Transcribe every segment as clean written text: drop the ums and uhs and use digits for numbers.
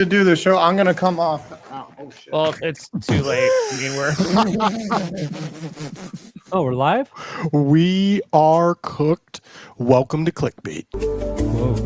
to do the show. I'm gonna come off. Oh shit. Well, it's too late. I mean, Oh, we're live? We are cooked. Welcome to Clickbait. Whoa.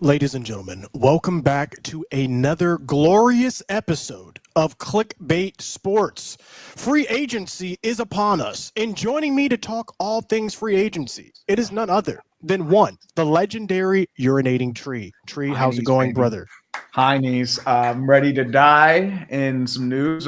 Ladies and gentlemen, welcome back to another glorious episode of Clickbait Sports. Free agency is upon us, and joining me to talk all things free agency, it is none other than one, the legendary urinating Tree. Tree, how's it going, brother? Hi, knees. I'm ready to die in some news.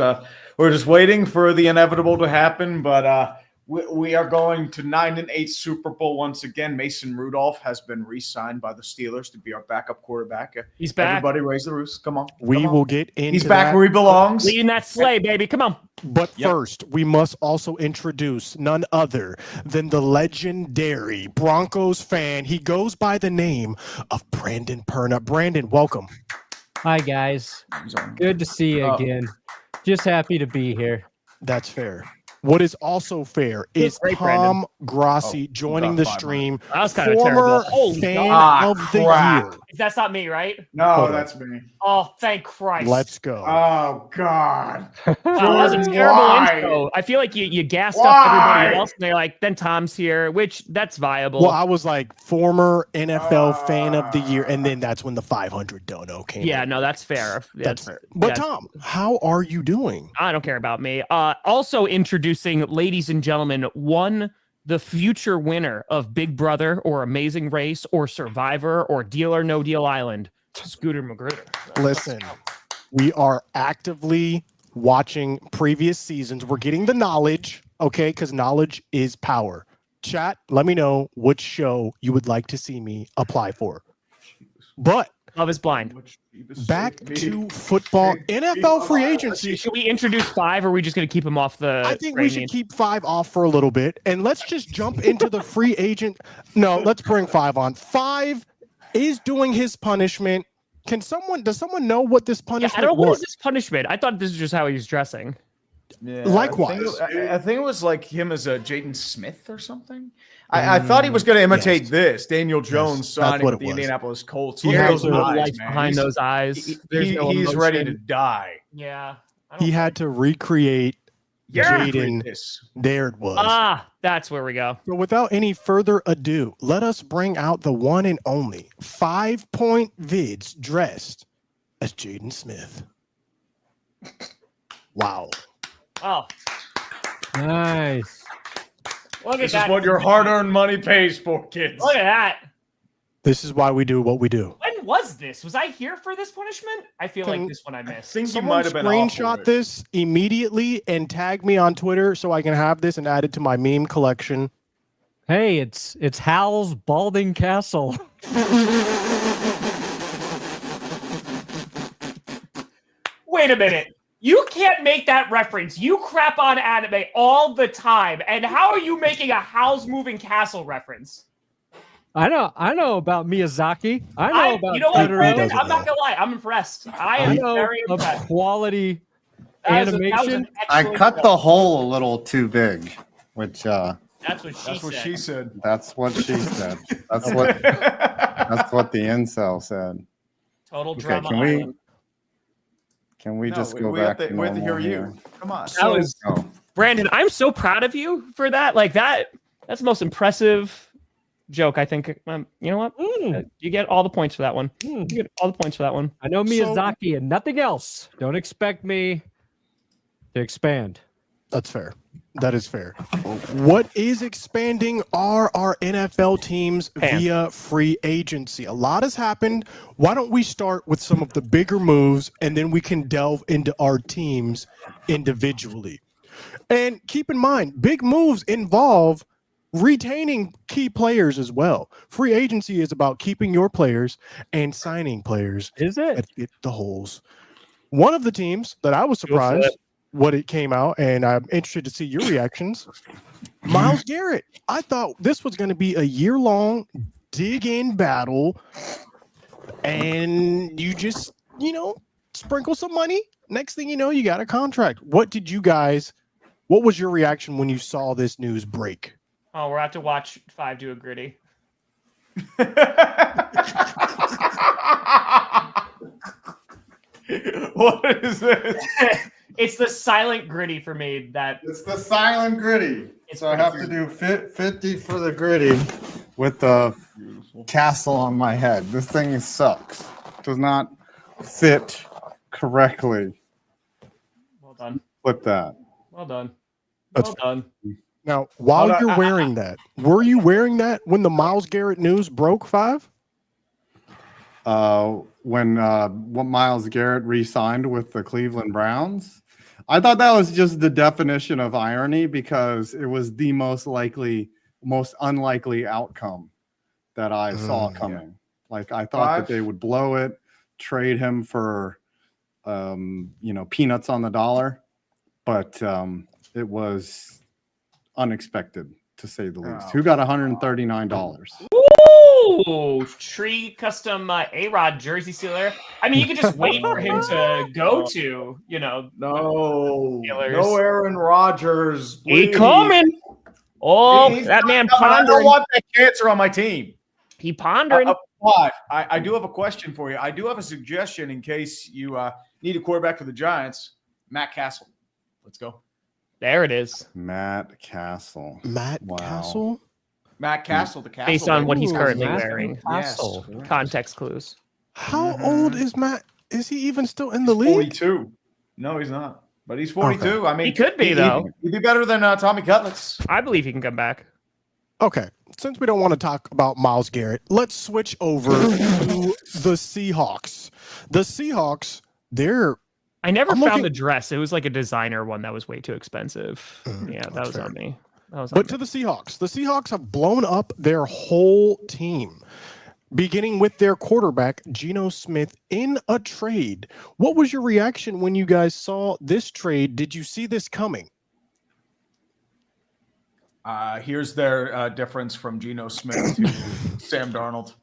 We're just waiting for the inevitable to happen, but we are going to 9-8 Super Bowl once again. Mason Rudolph has been re-signed by the Steelers to be our backup quarterback. He's back. Everybody raise the roost. Come on. We will get into He's back that. where he belongs. Leading that sleigh, baby. Come on. But first, we must also introduce none other than the legendary Broncos fan. He goes by the name of Brandon Perna. Brandon, welcome. Hi, guys. Good to see you again. Just happy to be here. That's fair. What is also fair is Great, Tom Grossi joining the stream. That was kind of Former terrible. Holy fan God. of the crap. year. That's not me, right? No, Hold on. that's me. Oh, thank Christ. Let's go. Oh, God. That was a Jordan, terrible why? intro. I feel like you gassed up Why? everybody else, and they're like, then Tom's here, which that's viable. Well, I was like former NFL fan of the year, and then that's when the 500 dono came. yeah, in. no, that's fair. That's fair. But yeah. Tom, how are you doing? I don't care about me. Also introducing, ladies and gentlemen, the future winner of Big Brother or Amazing Race or Survivor or Deal or No Deal Island, Scooter Magruder. Listen, we are actively watching previous seasons. We're getting the knowledge, okay? Because knowledge is power. Chat, let me know which show you would like to see me apply for. But Love is Blind. back to football, NFL free agency. Should we introduce Five, or are we just going to keep him off the? I think we should keep Five off for a little bit, and let's just jump into the free agent. No, let's bring Five on. Five is doing his punishment. Does someone know what this punishment I don't know, was? what is this punishment? I thought this was just how he was dressing. Yeah, Likewise. I think it was like him as a Jaden Smith or something. I thought he was going to imitate this. Daniel Jones signing what with it the was. Indianapolis Colts. He Look at had those to- eyes, lights man. behind those eyes. He's ready to die. Yeah. He had to recreate Yeah, Jaden. this. There it was. That's where we go. So without any further ado, let us bring out the one and only 5-Point-Vids dressed as Jaden Smith. Wow. Oh, Nice. look at This that. is what your hard-earned money pays for, kids. Look at that. This is why we do what we do. When was this? Was I here for this punishment? I feel like this one I I missed. think you Someone might have been off for screenshot it. this immediately and tag me on Twitter so I can have this and add it to my meme collection. Hey, it's Hal's Balding Castle. Wait a minute. You can't make that reference. You crap on anime all the time. And how are you making a Howl's Moving Castle reference? I know about Miyazaki. I know about you know what, Totoro. Brandon? doesn't I'm not know. gonna lie. I'm impressed. I I am know very of impressed. quality That was animation. an I excellent cut job. the hole a little too big, which That's what That's what she said. that's what she said. That's what the incel said. Total Okay, drama. can we island. can we just go we back have to, to we have to normal hear here? you. Come on. That was Oh, Brandon. I'm so proud of you for that. Like that. That's the most impressive joke. I think. You know what? You get all the points for that one. You get all the points for that one. I know Miyazaki and nothing else. Don't expect me to expand. That's fair. That is fair. What is expanding are our NFL teams via free agency. A lot has happened. Why don't we start with some of the bigger moves and then we can delve into our teams individually. And keep in mind, big moves involve retaining key players as well. Free agency is about keeping your players and signing players Is it? that fit the holes. One of the teams that I was surprised what it came out, and I'm interested to see your reactions. Myles Garrett. I thought this was going to be a year-long dig-in battle, and you just, sprinkle some money. Next thing you know, you got a contract. What was your reaction when you saw this news break? Oh, we're about to watch Five do a gritty. What is this? It's the silent gritty for me. It's the silent gritty. It's So I have to do 50 for the gritty with the castle on my head. This thing sucks. Does not fit correctly. Well done. Flip that. Well done. That's Well done. Now, while you're wearing that, were you wearing that when the Myles Garrett news broke, Five? When Myles Garrett re-signed with the Cleveland Browns, I thought that was just the definition of irony because it was the most unlikely outcome that I saw coming. Yeah. Like I thought that they would blow it, trade him for, peanuts on the dollar, but it was unexpected to say the least. Who got $139? Ooh, tree custom A-Rod jersey sealer. I mean, you could just wait for him to go to, no Aaron Rodgers. He coming. Oh, that man pondering. I don't want that cancer on my team. He pondering. I do have a question for you. I do have a suggestion in case you need a quarterback for the Giants. Matt Castle. Let's go. There it is. Matt Castle. Castle? Matt Castle, the Castle. Based on what he's Ooh, currently Matt wearing. Castle. Yes. Context clues. How old is Matt? Is he even still in the league? 42. No, he's not. But he's 42. Okay. I mean, he could be, though. He'd be better than Tommy Cutlets. I believe he can come back. Okay. Since we don't want to talk about Myles Garrett, let's switch over to the Seahawks. The Seahawks, I never found the dress. It was like a designer one that was way too expensive. Yeah, that was fair. On me. But to the Seahawks have blown up their whole team, beginning with their quarterback, Geno Smith, in a trade. What was your reaction when you guys saw this trade? Did you see this coming? Here's their difference from Geno Smith to Sam Darnold.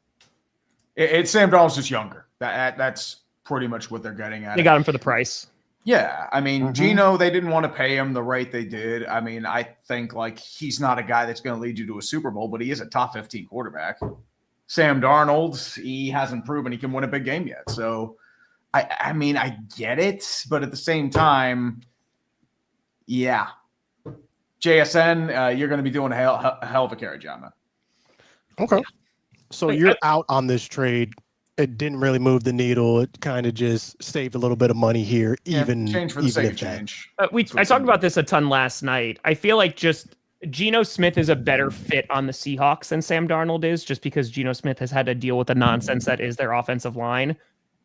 Sam Darnold's just younger. That's pretty much what they're getting at. They got him for the price. Yeah, I mean, Geno, they didn't want to pay him the rate they did. I mean, I think he's not a guy that's going to lead you to a Super Bowl, but he is a top 15 quarterback. Sam Darnold, he hasn't proven he can win a big game yet. So, I mean, I get it, but at the same time, yeah. JSN, you're going to be doing a hell of a carry job, man. Okay. So you're out on this trade. It didn't really move the needle. It kind of just saved a little bit of money here, change for the sake of change. I talked about this a ton last night. I feel like just Geno Smith is a better fit on the Seahawks than Sam Darnold is, just because Geno Smith has had to deal with the nonsense that is their offensive line.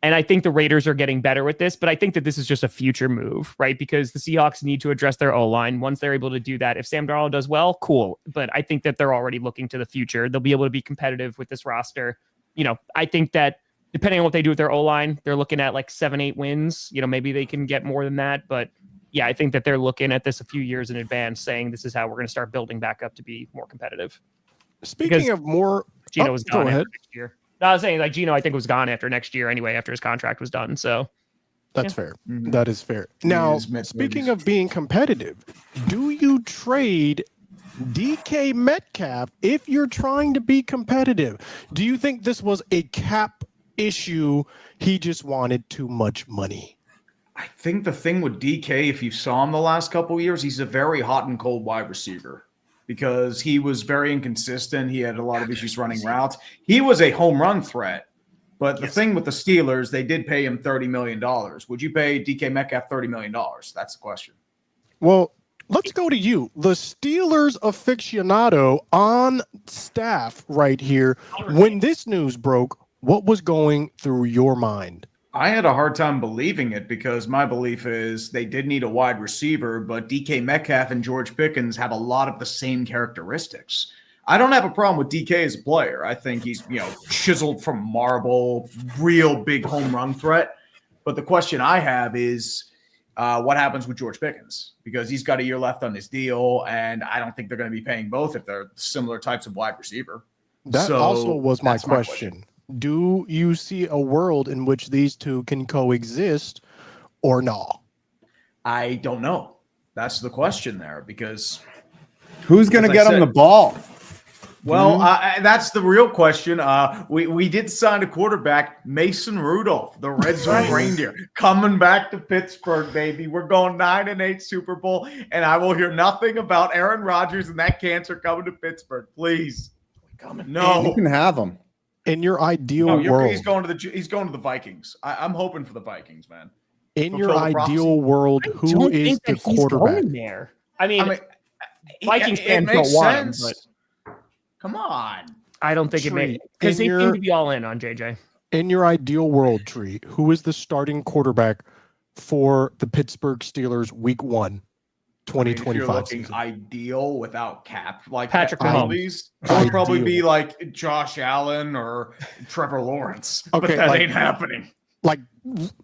And I think the Raiders are getting better with this, but I think that this is just a future move, right? Because the Seahawks need to address their O-line. Once they're able to do that, if Sam Darnold does well, cool. But I think that they're already looking to the future. They'll be able to be competitive with this roster. I think that depending on what they do with their O-line, they're looking at 7-8 wins. Maybe they can get more than that. But yeah, I think that they're looking at this a few years in advance, saying this is how we're going to start building back up to be more competitive. Speaking of more, Geno was gone after next year. No, I was saying Geno, I think, was gone after next year anyway, after his contract was done. So that's fair. Mm-hmm. That is fair. Now, speaking of being competitive, do you trade DK Metcalf if you're trying to be competitive? Do you think this was a cap issue? He just wanted too much money. I think the thing with DK, if you saw him the last couple of years, he's a very hot and cold wide receiver because he was very inconsistent. He had a lot of issues running routes. He was a home run threat. But the thing with the Steelers, they did pay him $30 million. Would you pay DK Metcalf $30 million? That's the question. Well, let's go to you. The Steelers aficionado on staff right here. When this news broke, what was going through your mind? I had a hard time believing it because my belief is they did need a wide receiver, but DK Metcalf and George Pickens have a lot of the same characteristics. I don't have a problem with DK as a player. I think he's, chiseled from marble, real big home run threat. But the question I have is what happens with George Pickens? Because he's got a year left on his deal, and I don't think they're going to be paying both if they're similar types of wide receiver. That So also was my that's my question. Do you see a world in which these two can coexist or not? I don't know. That's the question there because, Who's going to as I get him said- the ball? well, that's the real question. We did sign a quarterback, Mason Rudolph, the Red Zone Reindeer, coming back to Pittsburgh, baby. We're going 9-8 Super Bowl, and I will hear nothing about Aaron Rodgers and that cancer coming to Pittsburgh. Please, no. You can have him. In your ideal No, world, he's going to the Vikings. I'm hoping for the Vikings, man. in your fulfill the prophecy. ideal world, who Don't is think the that he's quarterback? going there. I mean, I mean, Vikings it fans makes don't want him, sense. Come on. I don't think it Tree, may because in they seem your- to be all in on JJ. In your ideal world, Tree, who is the starting quarterback for the Pittsburgh Steelers Week 1, If you're 2025 looking season? ideal without cap, like Patrick Mahomes. penalties, it would probably be Ideal. like Josh Allen or Trevor Lawrence. But Okay, that like- ain't happening. Like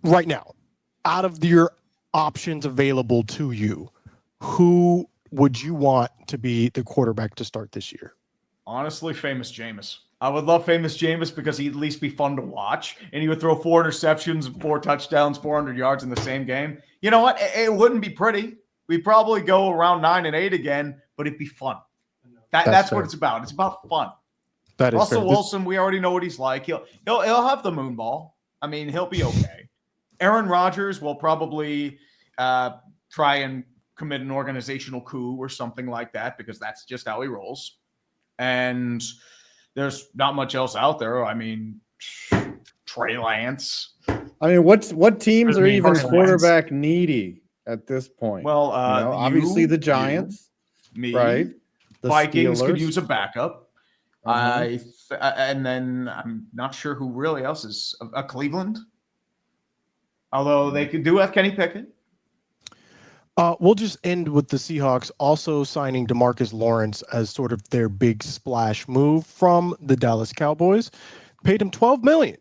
right now, out of your options available to you, who would you want to be the quarterback to start this year? Honestly, Famous Jameis. I would love Famous Jameis because he'd at least be fun to watch, and he would throw 4 interceptions and 4 touchdowns, 400 yards in the same game. You know what? It wouldn't be pretty. We'd probably go around 9-8 again, but it'd be fun. That's what fair. it's about. It's about fun. That is Russell fair. Wilson, we already know what he's like. He'll have the moon ball. I mean, he'll be okay. Aaron Rodgers will probably try and commit an organizational coup or something like that because that's just how he rolls. And there's not much else out there. I mean, Trey Lance. I mean, what teams are even Carson quarterback needy at this point? Well, obviously the Giants, me, right? The Vikings could Steelers. use a backup. Uh-huh. And then I'm not sure who really else is Cleveland. Although they do have Kenny Pickett. We'll just end with the Seahawks also signing DeMarcus Lawrence as sort of their big splash move from the Dallas Cowboys. Paid him $12 million.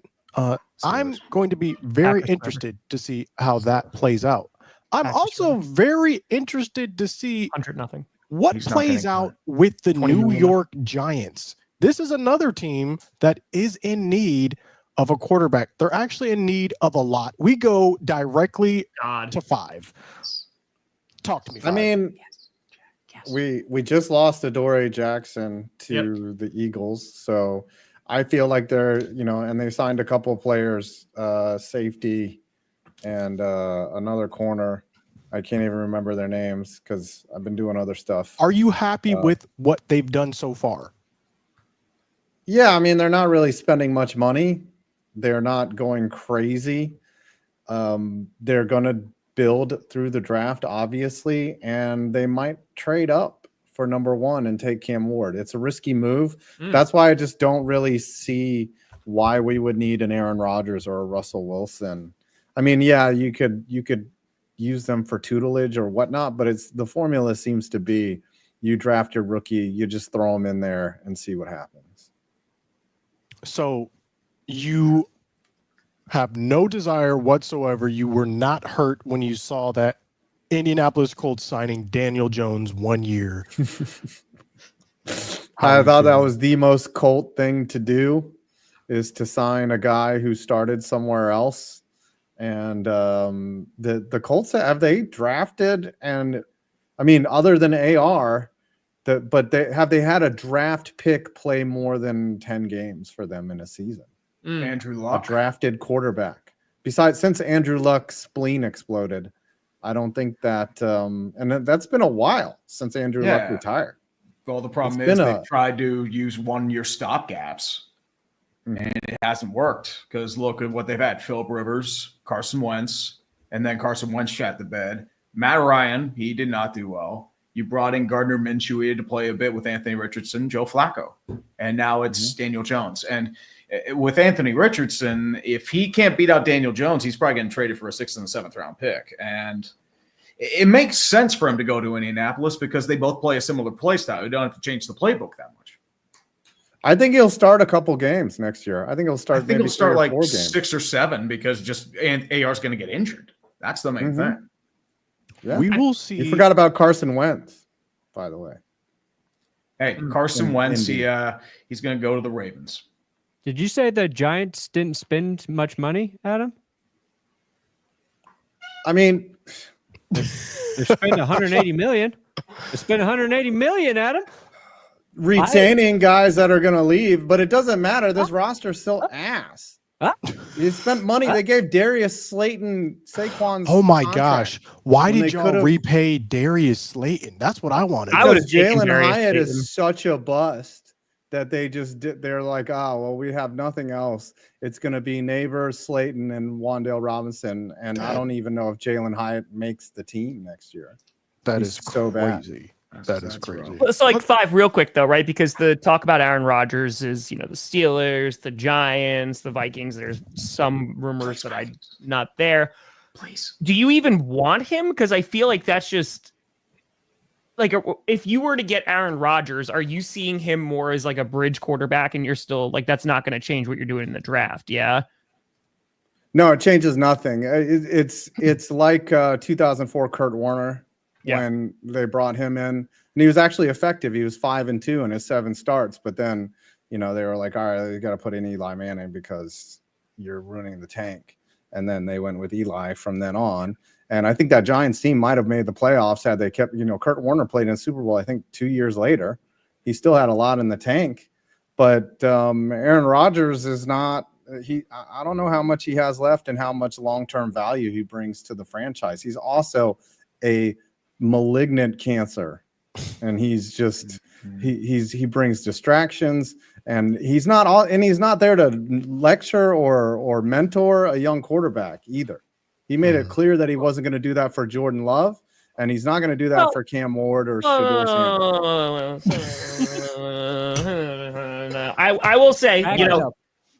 I'm going to be very interested to see how that plays out. I'm also very interested to see 100-0. what He's not plays getting out with the 20 New million. York Giants. This is another team that is in need of a quarterback. They're actually in need of a lot. We go directly God. to 5. Talk to me. I 5. mean, we just lost Adoree Jackson to the Eagles, so I feel like they're and they signed a couple of players, safety and another corner. I can't even remember their names because I've been doing other stuff. Are you happy with what they've done so far? Yeah, I mean they're not really spending much money. They're not going crazy. They're going to build through the draft, obviously, and they might trade up for number 1 and take Cam Ward. It's a risky move. That's why I just don't really see why we would need an Aaron Rodgers or a Russell Wilson. I mean, yeah, you could use them for tutelage or whatnot, but the formula seems to be you draft your rookie, you just throw him in there and see what happens. So you have no desire whatsoever. You were not hurt when you saw that Indianapolis Colts signing Daniel Jones 1 year. I thought that was the most Colt thing to do, is to sign a guy who started somewhere else. And the Colts, have they drafted? And I mean, other than AR, but they had a draft pick play more than 10 games for them in a season. Andrew A Luck. drafted quarterback. Besides, since Andrew Luck's spleen exploded, I don't think that, and that's been a while since Andrew Luck retired. Well, the problem It's is been they've tried to use 1-year stopgaps, and it hasn't worked because look at what they've had. Philip Rivers, Carson Wentz, and then Carson Wentz shot the bed. Matt Ryan, he did not do well. You brought in Gardner Minshew. He had to play a bit with Anthony Richardson, Joe Flacco, and now it's Daniel Jones. And with Anthony Richardson, if he can't beat out Daniel Jones, he's probably getting traded for a 6th and 7th round pick. And it makes sense for him to go to Indianapolis because they both play a similar play style. You don't have to change the playbook that much. I think he'll start a couple games next year. I think he'll start. I think he'll maybe start 3 or like 4 games. 6 or 7 because AR's going to get injured. That's the main thing. Yeah. We will see. You forgot about Carson Wentz, by the way. Hey, Carson Wentz, Indeed. he's going to go to the Ravens. Did you say the Giants didn't spend much money, Adam? I mean, They spent 180 million. They spent 180 million, Adam. retaining guys that are going to leave, but it doesn't matter. This roster's still ass. You spent money. They gave Darius Slayton Saquon's Oh my contract gosh. Why when did they y'all could've- repay Darius Slayton? That's what I wanted. I would've Because taken Jalen Darius Hyatt Slayton. is such a bust that they just did. They're like, oh, well, we have nothing else. It's going to be Neighbors, Slayton, and Wan'Dale Robinson. And I don't even know if Jalen Hyatt makes the team next year. That He's is so bad. crazy. That is That's crazy. rough. Let's like five real quick though, right? Because the talk about Aaron Rodgers is, the Steelers, the Giants, the Vikings. There's some rumors that I'm not there. Please. Do you even want him? Because I feel like that's just like if you were to get Aaron Rodgers, are you seeing him more as like a bridge quarterback, and you're still like that's not going to change what you're doing in the draft? Yeah. No, it changes nothing. It's like 2004 Kurt Warner when they brought him in, and he was actually effective. He was 5-2 in his 7 starts, but then they were like, all right, you got to put in Eli Manning because you're ruining the tank. And then they went with Eli from then on. And I think that Giants team might have made the playoffs had they kept. Kurt Warner played in the Super Bowl, I think 2 years later. He still had a lot in the tank, but Aaron Rodgers is not. I don't know how much he has left and how much long-term value he brings to the franchise. He's also a malignant cancer, and he's just he brings distractions, and he's not there to lecture or mentor a young quarterback either. He made it clear that he wasn't going to do that for Jordan Love, and he's not going to do that for Cam Ward or Shedeur Sanders. I will say,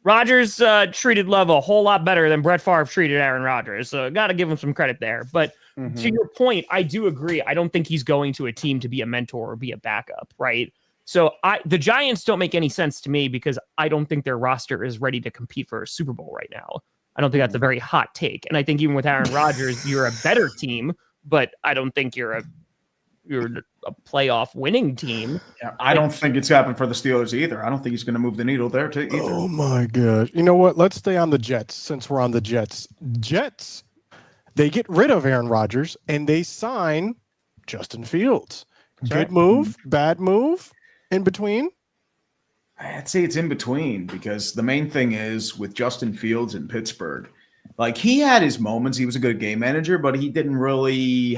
Rodgers treated Love a whole lot better than Brett Favre treated Aaron Rodgers. So got to give him some credit there. But to your point, I do agree. I don't think he's going to a team to be a mentor or be a backup, right? So the Giants don't make any sense to me because I don't think their roster is ready to compete for a Super Bowl right now. I don't think that's a very hot take. And I think even with Aaron Rodgers, you're a better team, but I don't think you're a playoff winning team. Yeah, I don't think it's happened for the Steelers either. I don't think he's going to move the needle there either. Oh my gosh. You know what? Let's stay on the Jets since we're on the Jets. Jets, they get rid of Aaron Rodgers and they sign Justin Fields. Good move, bad move, in between? I'd say it's in between because the main thing is with Justin Fields in Pittsburgh, like he had his moments. He was a good game manager, but he didn't really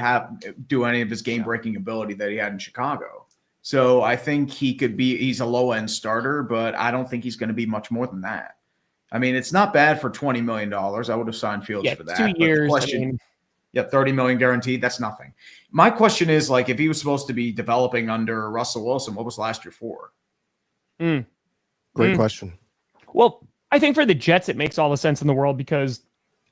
do any of his game-breaking ability that he had in Chicago. So I think he's a low-end starter, but I don't think he's going to be much more than that. I mean, it's not bad for $20 million. I would have signed Fields for that. 2 years. $30 million guaranteed. That's nothing. My question is, like, if he was supposed to be developing under Russell Wilson, what was last year for? Great question. Well, I think for the Jets, it makes all the sense in the world because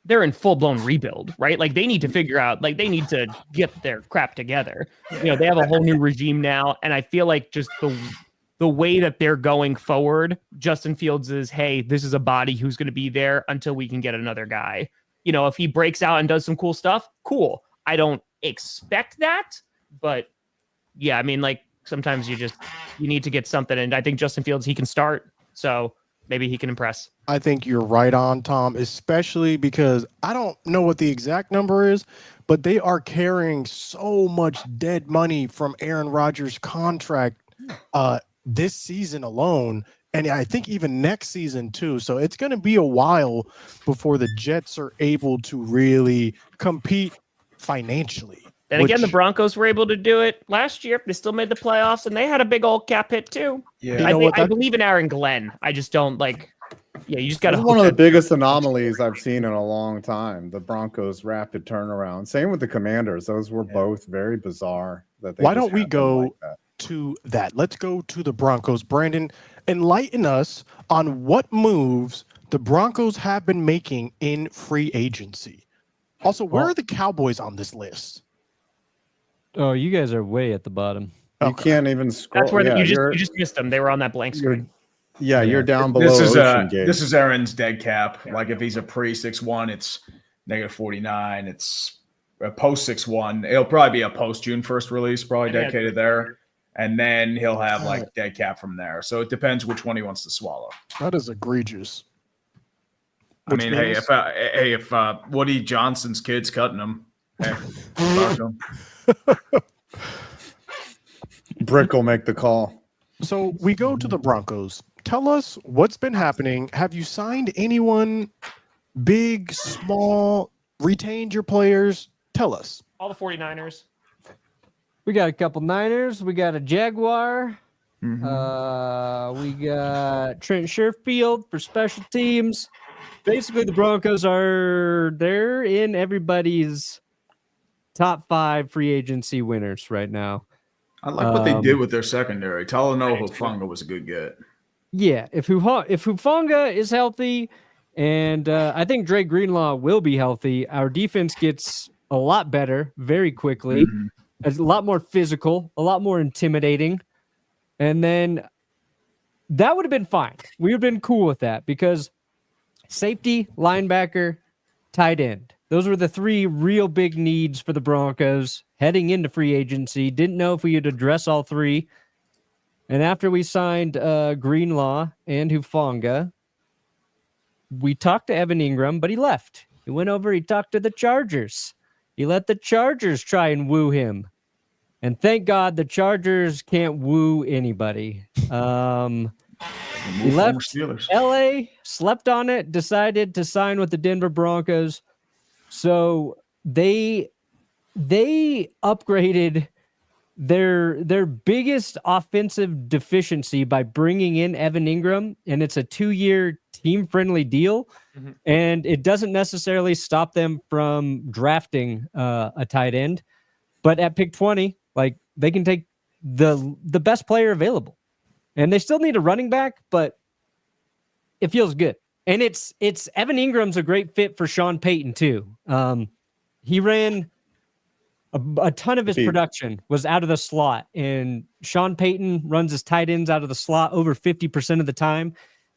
they're in full-blown rebuild, right? Like they need to figure out, like they need to get their crap together. They have a whole new regime now. And I feel like just the way that they're going forward, Justin Fields is, hey, this is a body who's going to be there until we can get another guy. If he breaks out and does some cool stuff, cool. I don't expect that, but yeah, I mean, like sometimes you need to get something. And I think Justin Fields, he can start. So maybe he can impress. I think you're right on, Tom, especially because I don't know what the exact number is, but they are carrying so much dead money from Aaron Rodgers' contract this season alone. And I think even next season too. So it's going to be a while before the Jets are able to really compete financially. And again, the Broncos were able to do it last year. They still made the playoffs, and they had a big old cap hit too. Yeah, I believe in Aaron Glen. I just don't like. Yeah, you just got to. One of the biggest anomalies I've seen in a long time. The Broncos' rapid turnaround. Same with the Commanders. Those were both very bizarre. Why don't we go to that? Let's go to the Broncos. Brandon, enlighten us on what moves the Broncos have been making in free agency. Also, where are the Cowboys on this list? Oh, you guys are way at the bottom. You can't even scroll. That's where you just missed them. They were on that blank screen. You're down below. This is Aaron's dead cap. Like if he's a pre 6'1", it's -49. It's a post 6'1". It'll probably be a post June 1st release, probably dedicated there. and then he'll have like dead cap from there. So it depends which one he wants to swallow. That is egregious. I mean, hey, if Woody Johnson's kid's cutting him, hey, talk to him. Brick will make the call. So we go to the Broncos. Tell us what's been happening. Have you signed anyone big, small, retained your players? Tell us. All the 49ers. We got a couple Niners. We got a Jaguar. We got Trent Sherfield for special teams. Basically, the Broncos they're in everybody's top 5 free agency winners right now. I like what they did with their secondary. Talanoa Hufanga was a good get. Yeah, if Hufanga is healthy, and I think Dre Greenlaw will be healthy, our defense gets a lot better very quickly. It's a lot more physical, a lot more intimidating. And then that would have been fine. We would have been cool with that because safety, linebacker, tight end. Those were the 3 real big needs for the Broncos heading into free agency. Didn't know if we would address all 3. And after we signed Greenlaw and Hufanga, we talked to Evan Ingram, but he left. He went over, he talked to the Chargers. He let the Chargers try and woo him. And thank God the Chargers can't woo anybody. He left LA, slept on it, decided to sign with the Denver Broncos. So they upgraded their biggest offensive deficiency by bringing in Evan Ingram, and it's a 2-year team-friendly deal. And it doesn't necessarily stop them from drafting a tight end, but at pick 20, like they can take the best player available, and they still need a running back, but it feels good. And it's Evan Ingram's a great fit for Sean Payton too. He ran a ton of his production was out of the slot, and Sean Payton runs his tight ends out of the slot over 50% of the time.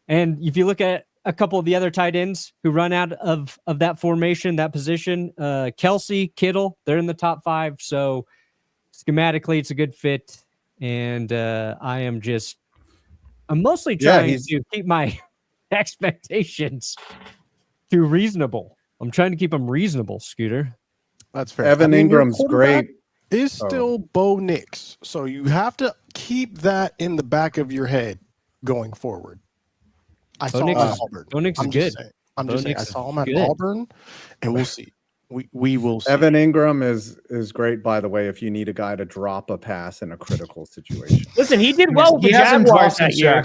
And if you look at a couple of the other tight ends who run out of that formation, that position, Kelsey, Kittle, they're in the top 5. So schematically, it's a good fit. And I'm mostly trying to keep my expectations too reasonable. I'm trying to keep them reasonable, Scooter. That's fair. Evan Ingram's great. Is still Bo Nix. So you have to keep that in the back of your head going forward. I saw him at Auburn. Bo Nix is good. I'm just saying I saw him at Auburn, and we'll see. We will see. Evan Ingram is great, by the way, if you need a guy to drop a pass in a critical situation. Listen, he did well with the Jaguars that year.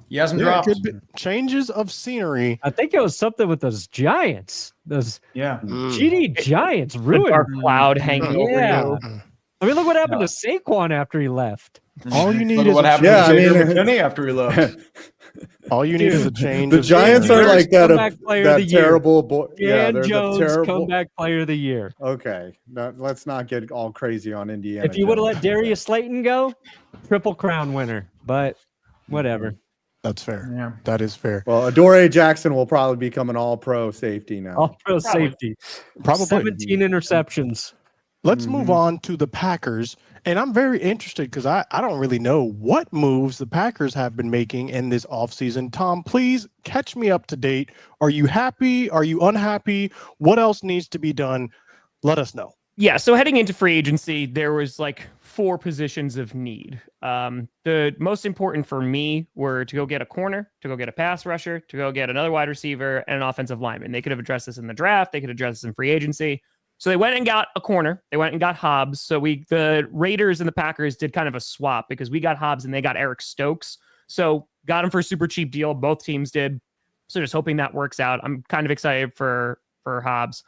He hasn't dropped. Changes of scenery. I think it was something with those Giants. Those GD Giants ruined. Dark cloud hanging over you. I mean, look what happened to Saquon after he left. All you need is what happened to McKinney after he left. All you need is a change. The Giants are like that terrible boy. Dan Jones, comeback player of the year. Okay, let's not get all crazy on Indiana. If you would have let Darius Slayton go, Triple Crown winner. But whatever. That's fair. Yeah, that is fair. Well, Adoree Jackson will probably become an all-pro safety now. All-pro safety. Probably 17 interceptions. Let's move on to the Packers. And I'm very interested because I don't really know what moves the Packers have been making in this offseason. Tom, please catch me up to date. Are you happy? Are you unhappy? What else needs to be done? Let us know. Yeah, so heading into free agency, there was like 4 positions of need. The most important for me were to go get a corner, to go get a pass rusher, to go get another wide receiver, and an offensive lineman. They could have addressed this in the draft. They could address this in free agency. So they went and got a corner. They went and got Hobbs. So the Raiders and the Packers did kind of a swap because we got Hobbs and they got Eric Stokes. So got him for a super cheap deal. Both teams did. So just hoping that works out. I'm kind of excited for Hobbs.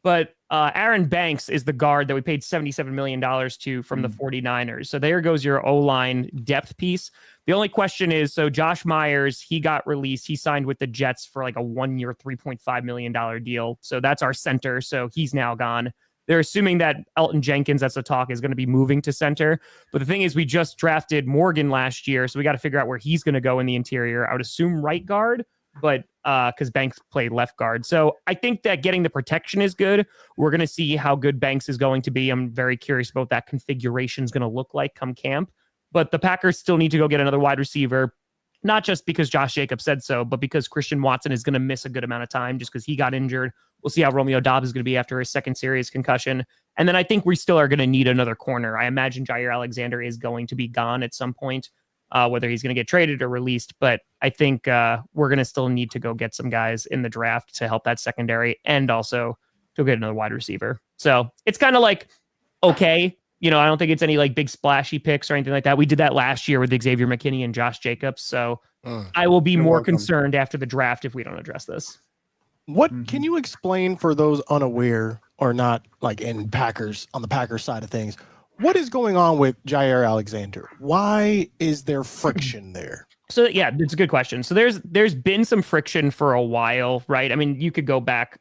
But Aaron Banks is the guard that we paid $77 million to from the 49ers. So there goes your O-line depth piece. The only question is, so Josh Myers, he got released. He signed with the Jets for like a 1-year, $3.5 million deal. So that's our center. So he's now gone. They're assuming that Elton Jenkins, that's the talk, is going to be moving to center. But the thing is, we just drafted Morgan last year. So we got to figure out where he's going to go in the interior. I would assume right guard, but because Banks played left guard. So I think that getting the protection is good. We're going to see how good Banks is going to be. I'm very curious about what that configuration is going to look like come camp. But the Packers still need to go get another wide receiver, not just because Josh Jacobs said so, but because Christian Watson is going to miss a good amount of time just because he got injured. We'll see how Romeo Dobbs is going to be after his second serious concussion. And then I think we still are going to need another corner. I imagine Jair Alexander is going to be gone at some point, whether he's going to get traded or released. But I think we're going to still need to go get some guys in the draft to help that secondary and also to get another wide receiver. So it's kind of like, okay, I don't think it's any like big splashy picks or anything like that. We did that last year with Xavier McKinney and Josh Jacobs. So I will be more concerned after the draft if we don't address this. What can you explain for those unaware or not like on the Packers side of things? What is going on with Jair Alexander? Why is there friction there? So yeah, it's a good question. So there's been some friction for a while, right? I mean, you could go back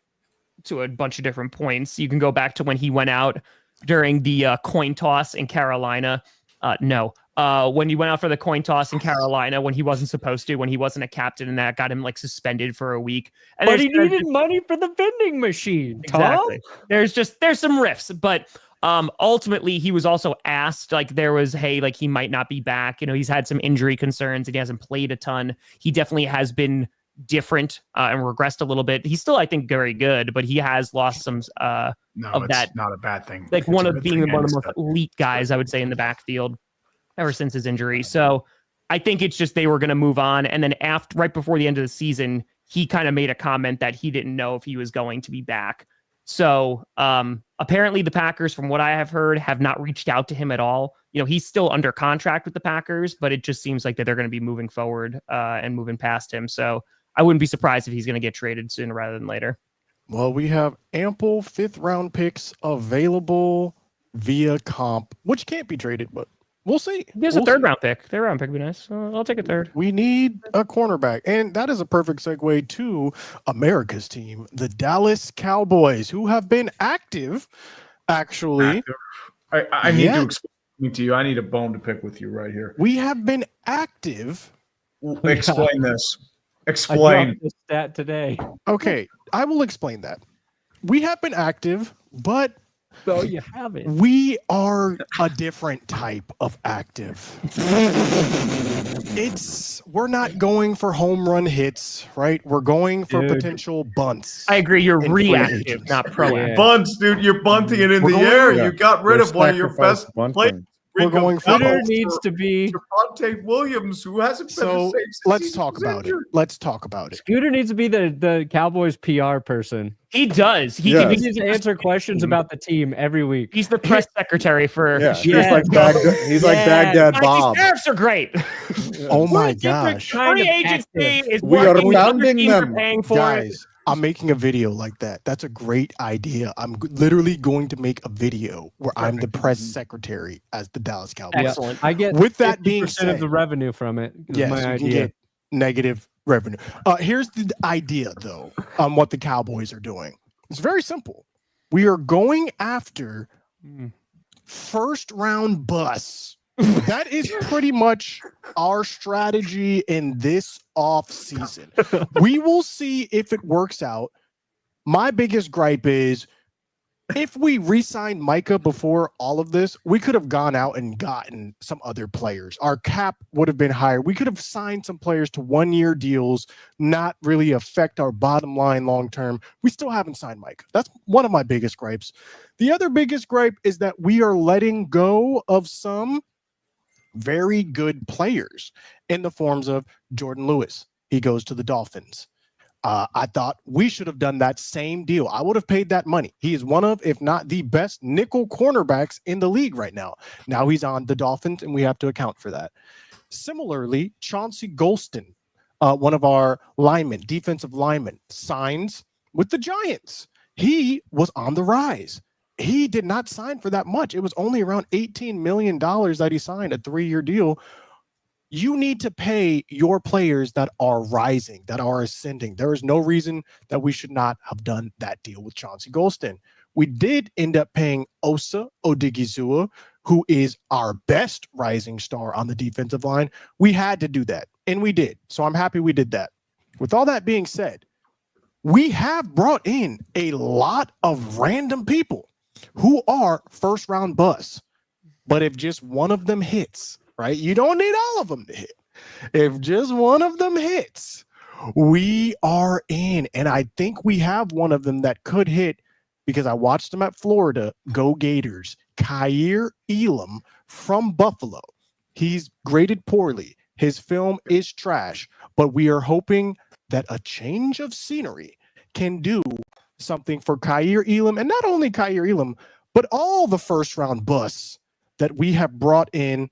to a bunch of different points. You can go back to when he went out during the coin toss in Carolina. When he went out for the coin toss in Carolina, when he wasn't supposed to, when he wasn't a captain, and that got him like suspended for a week. And but he needed money for the vending machine. Exactly. Tom? There's some riffs, but ultimately he was also asked, like there was, hey, like he might not be back. He's had some injury concerns and he hasn't played a ton. He definitely has been different and regressed a little bit. He's still, I think, very good, but he has lost some of that. Not a bad thing. Like one of the most elite guys, I would say, in the backfield ever since his injury. So I think it's just they were going to move on. And then right before the end of the season, he kind of made a comment that he didn't know if he was going to be back. So apparently the Packers, from what I have heard, have not reached out to him at all. He's still under contract with the Packers, but it just seems like that they're going to be moving forward and moving past him. So I wouldn't be surprised if he's going to get traded sooner rather than later. Well, we have ample 5th round picks available via comp, which can't be traded, but we'll see. There's a third round pick. Third round pick would be nice. I'll take a third. We need a cornerback. And that is a perfect segue to America's team, the Dallas Cowboys, who have been active, actually. I need to explain to you. I need a bone to pick with you right here. We have been active. Explain this. I Explain. dropped this stat today. Okay, I will explain that. We have been active, but So you haven't. we are a different type of active. We're not going for home run hits, right? We're going for potential bunts. I agree. You're in free reactive, agents. not proactive. Bunts, dude. You're bunting it in We're the going- air. yeah. You got rid of one of your best players. We're going for Twitter both. needs to be. Javonte Williams, who hasn't been the So same since let's he talk was about it. injured. Let's talk about it. Scooter needs to be the Cowboys PR person. He does. He Yeah. He needs to answer questions about the team every week. He's the press secretary for. Yeah, Yeah. he's like Baghdad Bob. Sheriffs are great. Oh my Different gosh. kind Free of agency active. is We are working. Other founding teams are them. paying for it. Guys, I'm making a video like that. That's a great idea. I'm literally going to make a video where I'm the press secretary as the Dallas Cowboys. Excellent. I get With that being 50% of said, the revenue from it. Is yes, my you can idea. get negative revenue. Here's the idea, though, on what the Cowboys are doing. It's very simple. We are going after first round busts. That is pretty much our strategy in this off season. We will see if it works out. My biggest gripe is if we re-signed Micah before all of this, we could have gone out and gotten some other players. Our cap would have been higher. We could have signed some players to 1-year deals, not really affect our bottom line long term. We still haven't signed Micah. That's one of my biggest gripes. The other biggest gripe is that we are letting go of some very good players in the forms of Jordan Lewis. He goes to the Dolphins. I thought we should have done that same deal. I would have paid that money. He is one of, if not the best nickel cornerbacks in the league right now. Now he's on the Dolphins, and we have to account for that. Similarly, Chauncey Golston, one of our linemen, defensive linemen, signs with the Giants. He was on the rise. He did not sign for that much. It was only around $18 million that he signed, a 3-year deal. You need to pay your players that are rising, that are ascending. There is no reason that we should not have done that deal with Chauncey Golston. We did end up paying Osa Odigizua, who is our best rising star on the defensive line. We had to do that, and we did. So I'm happy we did that. with all that being said, we have brought in a lot of random people who are first round busts. But if just one of them hits, right? You don't need all of them to hit. If just one of them hits, we are in. And I think we have one of them that could hit because I watched him at Florida. Go Gators. Kaiir Elam from Buffalo. He's graded poorly. His film is trash. But we are hoping that a change of scenery can do something for Kaiir Elam. And not only Kaiir Elam, but all the first round busts that we have brought in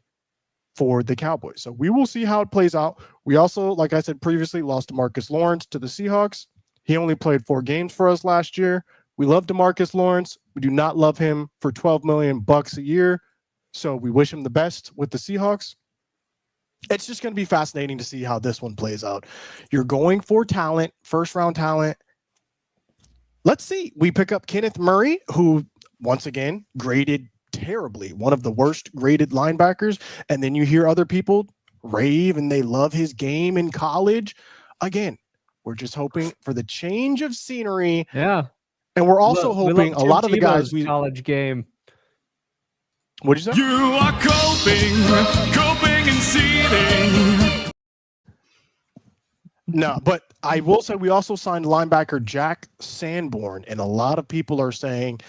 for the Cowboys. So we will see how it plays out. We also, like I said previously, lost DeMarcus Lawrence to the Seahawks. He only played 4 games for us last year. We love DeMarcus Lawrence. We do not love him for $12 million a year. So we wish him the best with the Seahawks. It's just going to be fascinating to see how this one plays out. You're going for talent, first round talent. Let's see. We pick up Kenneth Murray, who once again graded terribly, one of the worst graded linebackers, and then you hear other people rave and they love his game in college. Again, we're just hoping for the change of scenery. Yeah. And we're also hoping a lot of the guys college game. What'd you say? You are coping and seething. No, but I will say we also signed linebacker Jack Sanborn, and a lot of people are saying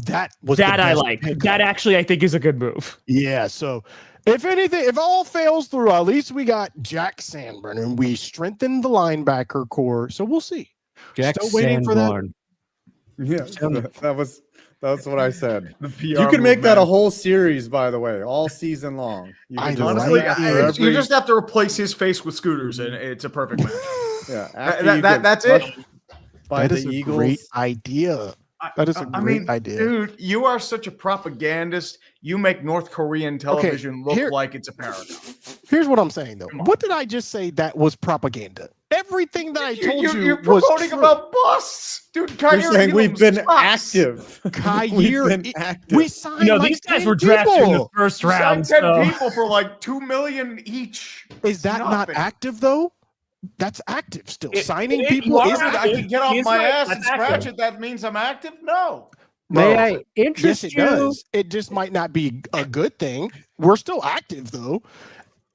that was that the I best like. pickup. That actually I think is a good move. Yeah, so if anything, if all fails through, at least we got Jack Sanborn, and we strengthened the linebacker core. So we'll see. Jack Still waiting for that. Sanborn. Yeah, that's what I said. The PR You can make that a movement. whole series, by the way, all season long. You I can like just Honestly, do that for you every- just have to replace his face with Scooters, and it's a perfect match. yeah. That- after that- you that- get that's it. crushed By That the is a Eagles. great idea. That is a great idea. Dude, you are such a propagandist. You make North Korean television look here- like it's a paragon. Here's what I'm saying, though. Come on. What did I just say that was propaganda? Everything that I told You're was promoting true. about busts, dude. You're Kaiir saying we've Elam been sucks. active. Kaiir, We've been active. we signed You know, like these guys 10 were drafted in the people. first You signed round. 10 So. people for like $2 million each. Is that not Nothing. active, though? That's active still. Signing you people are Is isn't it? I can get off He's my right. ass and That's scratch active. it. That means I'm active? No. May Bro, I interest Yes, it you? does. It just might not be a good thing. We're still active, though.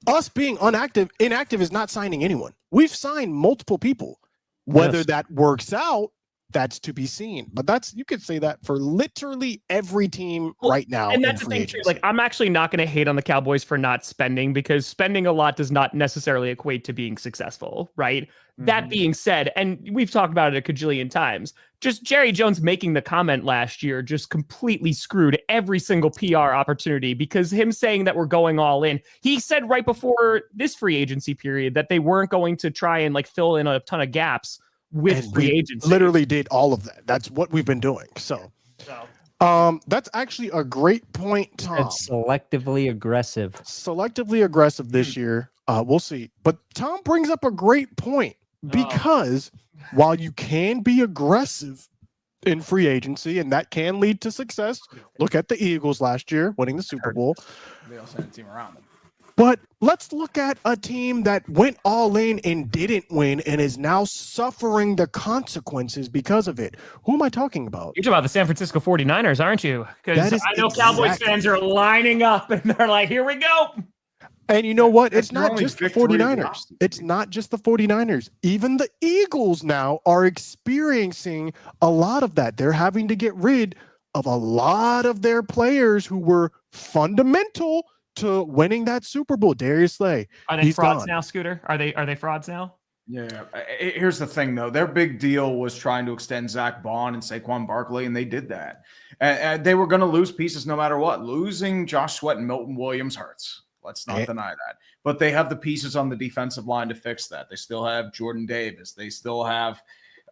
Us being inactive is not signing anyone. We've signed multiple people. Whether Yes. that works out, that's to be seen. But you could say that for literally every team Well, right now. And in that's the free thing too. agency. Like, I'm actually not going to hate on the Cowboys for not spending, because spending a lot does not necessarily equate to being successful, right? That being said, and we've talked about it a cajillion times, just Jerry Jones making the comment last year just completely screwed every single PR opportunity, because him saying that we're going all in, he said right before this free agency period that they weren't going to try and like fill in a ton of gaps with And free we agency. literally did all of that. That's what we've been doing. So, that's actually a great point, Tom. It's selectively aggressive. Selectively aggressive this year. We'll see. But Tom brings up a great point, because while you can be aggressive in free agency and that can lead to success, look at the Eagles last year winning the Super Bowl. They also had a team around them. But let's look at a team that went all in and didn't win and is now suffering the consequences because of it. Who am I talking about? You're talking about the San Francisco 49ers, aren't you? Because That is I know Cowboys exactly- fans are lining up and they're like, here we go. And you know what? That's It's their not only just the victory of the 49ers. offseason. It's not just the 49ers. Even the Eagles now are experiencing a lot of that. They're having to get rid of a lot of their players who were fundamental to winning that Super Bowl. Darius Slay. Are they He's frauds gone. now, Scooter? Are they frauds now? Yeah. Here's the thing, though. Their big deal was trying to extend Zach Bond and Saquon Barkley, and they did that. And they were going to lose pieces no matter what. Losing Josh Sweat and Milton Williams hurts. Let's not deny that. But they have the pieces on the defensive line to fix that. They still have Jordan Davis. They still have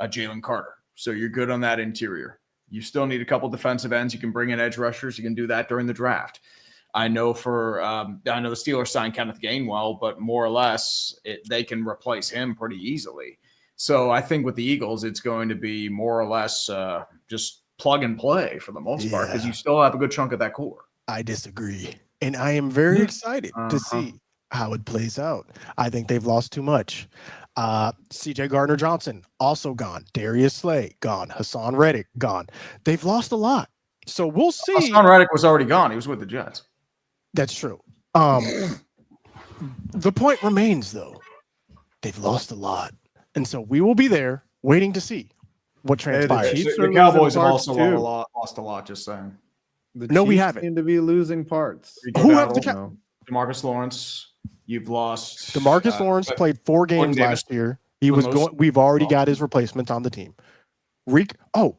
Jalen Carter. So you're good on that interior. You still need a couple defensive ends. You can bring in edge rushers. You can do that during the draft. I know the Steelers signed Kenneth Gainwell, but more or less they can replace him pretty easily. So I think with the Eagles, it's going to be more or less just plug and play for the most part, because you still have a good chunk of that core. I disagree. And I am very excited to Uh-huh. see how it plays out. I think they've lost too much. CJ Gardner-Johnson, also gone. Darius Slay, gone. Hassan Reddick, gone. They've lost a lot. So we'll see. Hassan Reddick was already gone. He was with the Jets. That's true. The point remains, though. They've lost a lot. And so we will be there waiting to see what transpires. Chiefs The are Cowboys losing have parts, also too. lost a lot, just saying. The No, we Chiefs haven't. seem to be losing parts. Who have the No. DeMarcus Lawrence, you've lost. DeMarcus Lawrence played 4 games Davis. last year. He was most- going. We've already got his replacement on the team. Rico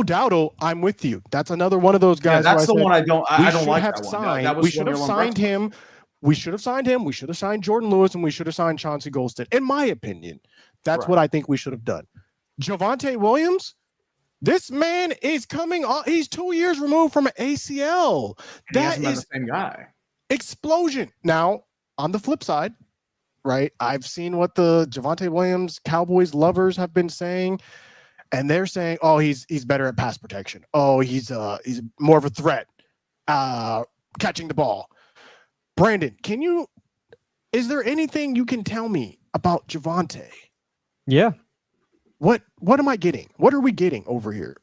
Dowdle, I'm with you. That's another one of those Yeah, guys. who that's the said one I don't. we I don't should like have that one. signed. That was We should have Wonderland signed Wrestling. him. We should have signed him. We should have signed Jordan Lewis, and we should have signed Chauncey Golston. In my opinion, that's Right. what I think we should have done. Javonte Williams, this man is coming on. He's 2 years removed from an ACL. And he That hasn't been is the same guy. explosion. Now, on the flip side, right? I've seen what the Javonte Williams Cowboys lovers have been saying, and they're saying, "Oh, he's better at pass protection. Oh, he's more of a threat, catching the ball." Brandon, is there anything you can tell me about Javonte? Yeah. What am I getting? What are we getting over here?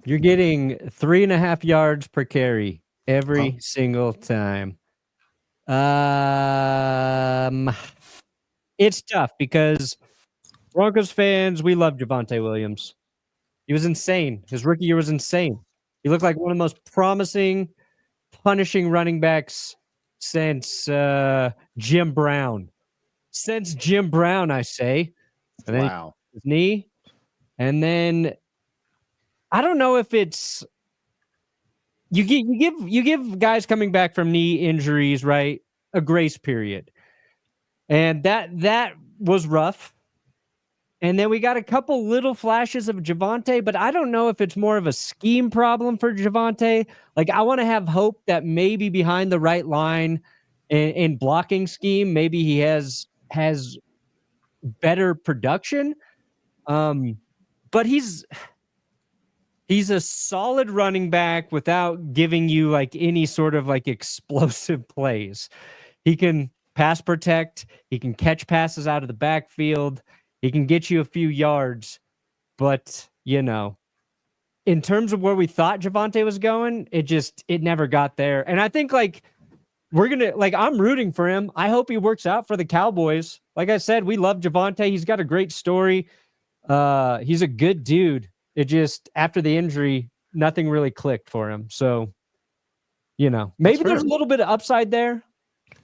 You're getting 3.5 yards per carry every single time. It's tough because Broncos fans, we love Javonte Williams. He was insane. His rookie year was insane. He looked like one of the most promising, punishing running backs since Jim Brown. Since Jim Brown, I say. And then Wow. his knee. And then I don't know if it's you give guys coming back from knee injuries, right, a grace period. And that was rough. And then we got a couple little flashes of Javonte, but I don't know if it's more of a scheme problem for Javonte. Like, I want to have hope that maybe behind the right line in blocking scheme, maybe he has better production. But he's a solid running back without giving you like any sort of like explosive plays. He can pass protect. He can catch passes out of the backfield. He can get you a few yards, but in terms of where we thought Javonte was going, it never got there. And I think I'm rooting for him. I hope he works out for the Cowboys. Like I said, we love Javonte. He's got a great story. He's a good dude. It just, after the injury, nothing really clicked for him. So, maybe there's a little bit of upside there.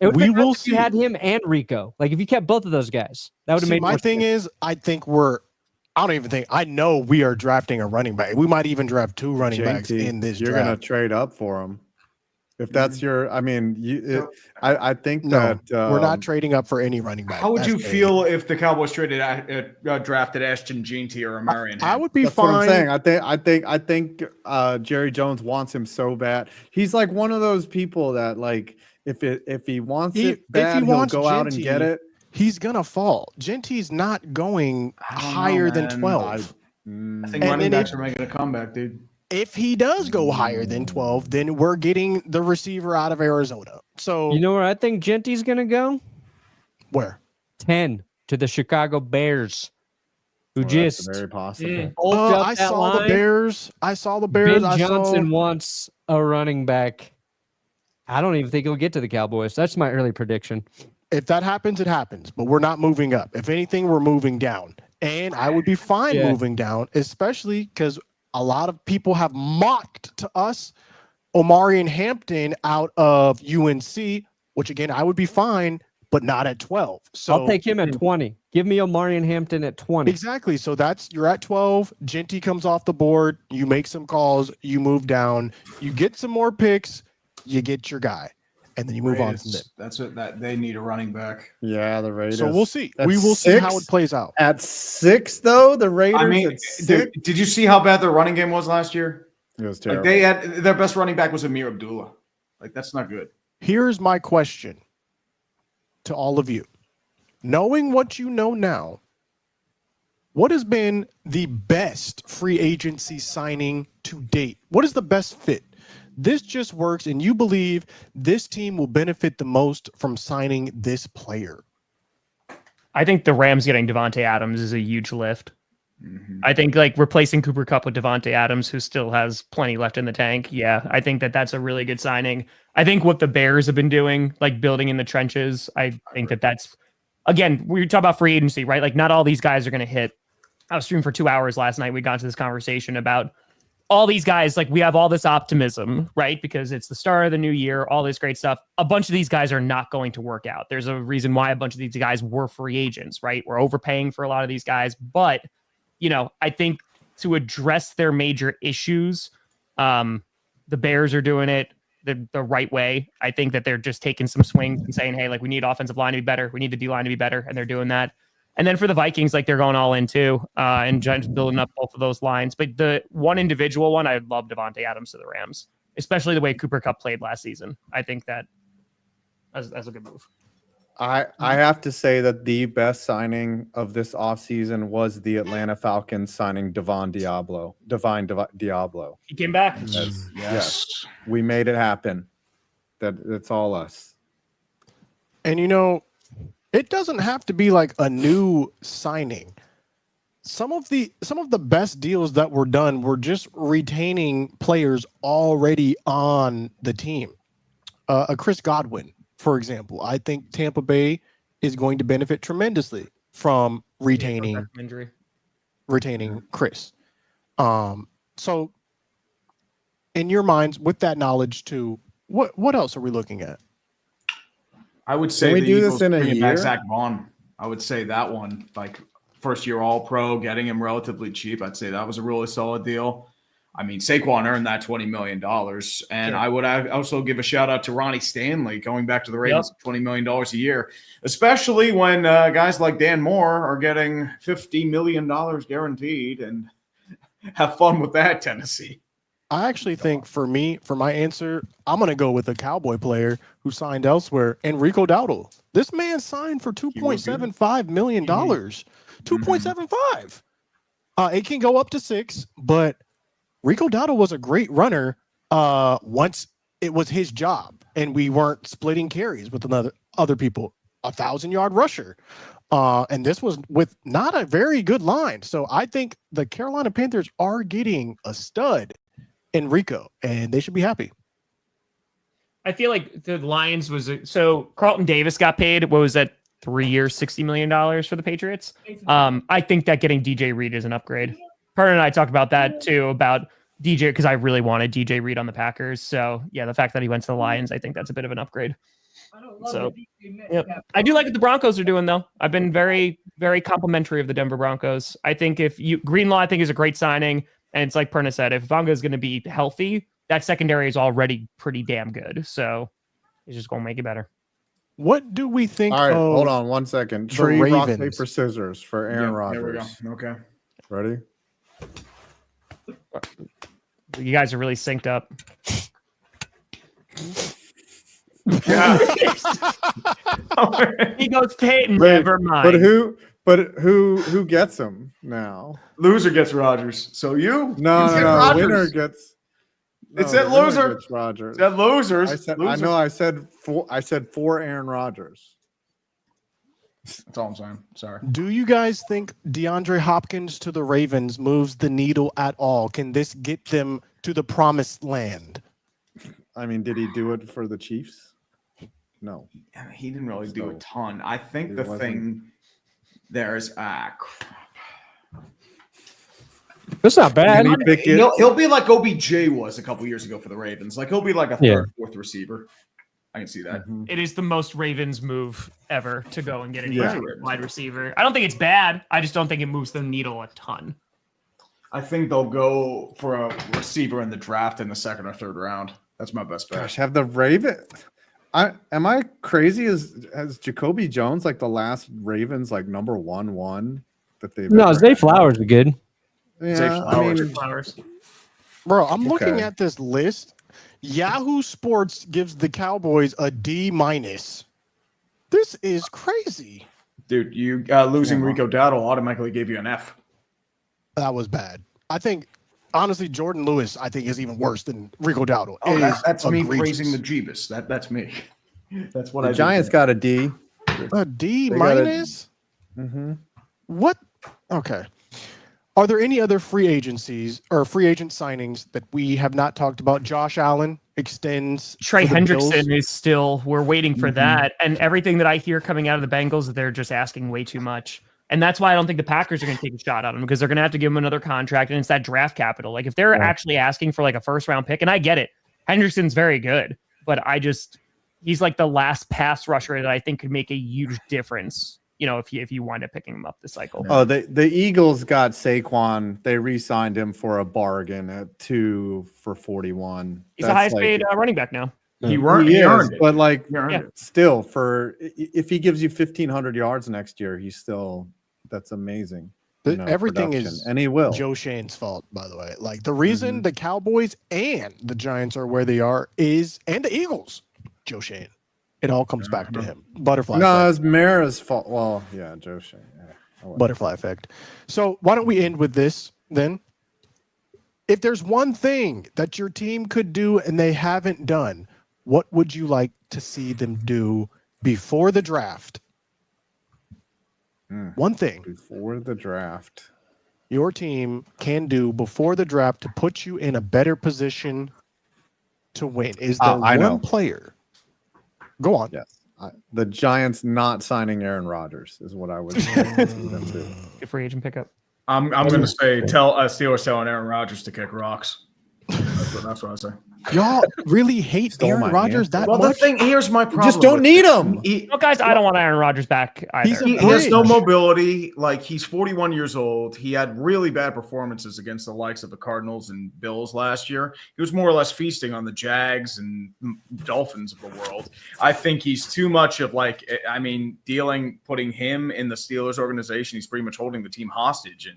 We will if you see. had him and Rico. Like, if you kept both of those guys, that would have made my more thing sense. is, I know we are drafting a running back. We might even draft 2 running backs JT, in this you're going to draft. trade up for him. If that's your, I mean, I think No, that we're not trading up for any running back. How would That's you the- feel if the Cowboys drafted Ashton Jeanty or Marion? I would be That's fine. what I'm saying. I think Jerry Jones wants him so bad. He's like one of those people that, like, if he wants it bad, he'll go out and get it. He's gonna fall. Genty's not going I don't know, higher than man. 12. I think And running then backs are making a comeback, dude. If he does go higher than 12, then we're getting the receiver out of Arizona. So You know where I think Genty's going to go? where? 10 to the Chicago Bears, who Well, just that's very possible. bulked up I that saw the line. Bears. I saw the Bears. Ben I Johnson saw, wants a running back. I don't even think he'll get to the Cowboys. That's my early prediction. if that happens, it happens. But we're not moving up. If anything, we're moving down. And I would be fine Yeah. moving down, especially because a lot of people have mocked to us Omarion Hampton out of UNC, which again, I would be fine, but not at 12. So I'll take him at 20. Give me Omarion Hampton at 20. exactly. So you're at 12. Genty comes off the board. You make some calls. You move down. You get some more picks. You get your guy, and then you move on from there. That's it. That they need a running back. Yeah, the Raiders. So we'll see. At We will see how 6? it plays out. At 6, though, the Raiders. I mean, at 6? did you see how bad their running game was last year? It was Like terrible. they had their best running back was Amir Abdullah. Like that's not good. Here's my question to all of you. Knowing what you know now, what has been the best free agency signing to date? What is the best fit? This just works, and you believe this team will benefit the most from signing this player. I think the Rams getting Devontae Adams is a huge lift. I think like replacing Cooper Kupp with Devontae Adams, who still has plenty left in the tank. Yeah, I think that's a really good signing. I think what the Bears have been doing, like building in the trenches, I think that's, again, we talk about free agency, right? Like not all these guys are going to hit. I was streaming for 2 hours last night. We got to this conversation about all these guys. Like we have all this optimism, right? Because it's the start of the new year, all this great stuff. A bunch of these guys are not going to work out. There's a reason why a bunch of these guys were free agents, right? We're overpaying for a lot of these guys, but I think to address their major issues, the Bears are doing it the right way. I think that they're just taking some swings and saying, hey, like we need offensive line to be better. We need the D line to be better. And they're doing that. And then for the Vikings, like they're going all in too, and just building up both of those lines. But the one individual one, I love Devontae Adams to the Rams, especially the way Cooper Kupp played last season. I think that's a good move. I have to say that the best signing of this offseason was the Atlanta Falcons signing Divine Diablo. He came back. Yes. We made it happen. That's all us. And it doesn't have to be like a new signing. Some of the best deals that were done were just retaining players already on the team. A Chris Godwin, for example. I think Tampa Bay is going to benefit tremendously from retaining Chris. So in your minds, with that knowledge too, what else are we looking at? I would say Can we the do Eagles this in a bringing back year? Zach Vaughn. I would say that one, like first year All Pro, getting him relatively cheap. I'd say that was a really solid deal. I mean, Saquon earned that $20 million. And I would also give a shout out to Ronnie Stanley going back to the Ravens, $20 million a year, especially when guys like Dan Moore are getting $50 million guaranteed. And have fun with that, Tennessee. I actually think for my answer, I'm going to go with a Cowboy player who signed elsewhere, Enrico Dowdle. This man signed for $2.75 million. $2.75. It can go up to $6 million, but Rico Dowdle was a great runner once it was his job and we weren't splitting carries with other people. 1,000-yard rusher. And this was with not a very good line. So I think the Carolina Panthers are getting a stud Enrico, and they should be happy. I feel like the Lions so Carlton Davis got paid. What was that? 3 years, $60 million for the Patriots. I think that getting DJ Reed is an upgrade. Carter and I talked about that too, about DJ, because I really wanted DJ Reed on the Packers. So yeah, the fact that he went to the Lions, I think that's a bit of an upgrade. So I do like what the Broncos are doing though. I've been very, very complimentary of the Denver Broncos. I think Greenlaw, I think is a great signing. And it's like Perna said, if Vonga is going to be healthy, that secondary is already pretty damn good. So it's just going to make it better. What do we think? All right, hold on 1 second. Tree, rock, paper, scissors for Aaron Rodgers. There we go. Okay. Ready? You guys are really synced up. He goes, Peyton, never mind. But who gets him now? Loser gets Rodgers. So you? No. Winner gets. It said loser. Rodgers. It said losers. I said for Aaron Rodgers. That's all I'm saying. Sorry. Do you guys think DeAndre Hopkins to the Ravens moves the needle at all? Can this get them to the promised land? I mean, did he do it for the Chiefs? No. Yeah, he didn't really do a ton. I think the thing there's crap. That's not bad. He'll be like OBJ was a couple years ago for the Ravens. Like he'll be like a third, fourth receiver. I can see that. It is the most Ravens move ever to go and get a wide receiver. I don't think it's bad. I just don't think it moves the needle a ton. I think they'll go for a receiver in the draft in the second or third round. That's my best bet. Gosh, have the Ravens. Am I crazy? Has Jacoby Jones like the last Ravens like number one that they've? No, Zay Flowers are good. Yeah, Flowers. Bro, I'm looking at this list. Yahoo Sports gives the Cowboys a D-. This is crazy. Dude, you losing Rico Dowdle automatically gave you an F. That was bad. I think, honestly, Jordan Lewis, I think, is even worse than Rico Dowdle. Oh, that's me praising the Jeebus. That's me. That's what the Giants got a D. A D-? What? Okay. Are there any other free agencies or free agent signings that we have not talked about? Josh Allen extends. Trey for the Bills. Hendrickson is still, we're waiting for that. And everything that I hear coming out of the Bengals, they're just asking way too much. And that's why I don't think the Packers are going to take a shot at him, because they're going to have to give him another contract, and it's that draft capital. Like if they're actually asking for like a first round pick, and I get it, Hendrickson's very good, but he's like the last pass rusher that I think could make a huge difference. You know, if you wind up picking him up this cycle. Oh, the Eagles got Saquon. They re-signed him for a bargain at 2 for 41. He's the highest paid running back now. He He earned is, it. but like He earned it. still, for if he gives you 1,500 yards next year, that's amazing. Everything production. is and he will. Joe Shane's fault, by the way. Like the reason the Cowboys and the Giants are where they are and the Eagles, Joe Shane. It all comes back to him. Butterfly No, effect. it's Mara's fault. Well, yeah, Joe Shane. Yeah. Butterfly effect. So why don't we end with this then? If there's one thing that your team could do and they haven't done, what would you like to see them do before the draft? One thing Before the draft. your team can do before the draft to put you in a better position to win. Is there I know. one player? Go on. Yes. The Giants not signing Aaron Rodgers is what I would see them do. Good free agent pickup. I'm going to say Steelers telling Aaron Rodgers to kick rocks. That's what I say. Y'all really hate Stole Aaron my Rodgers that Well, much? here's my problem. Just don't with need him. him. Well, guys, I don't want Aaron Rodgers back either. He's a He has no bridge. mobility. Like he's 41 years old. He had really bad performances against the likes of the Cardinals and Bills last year. He was more or less feasting on the Jags and Dolphins of the world. I think he's too much of putting him in the Steelers organization. He's pretty much holding the team hostage, and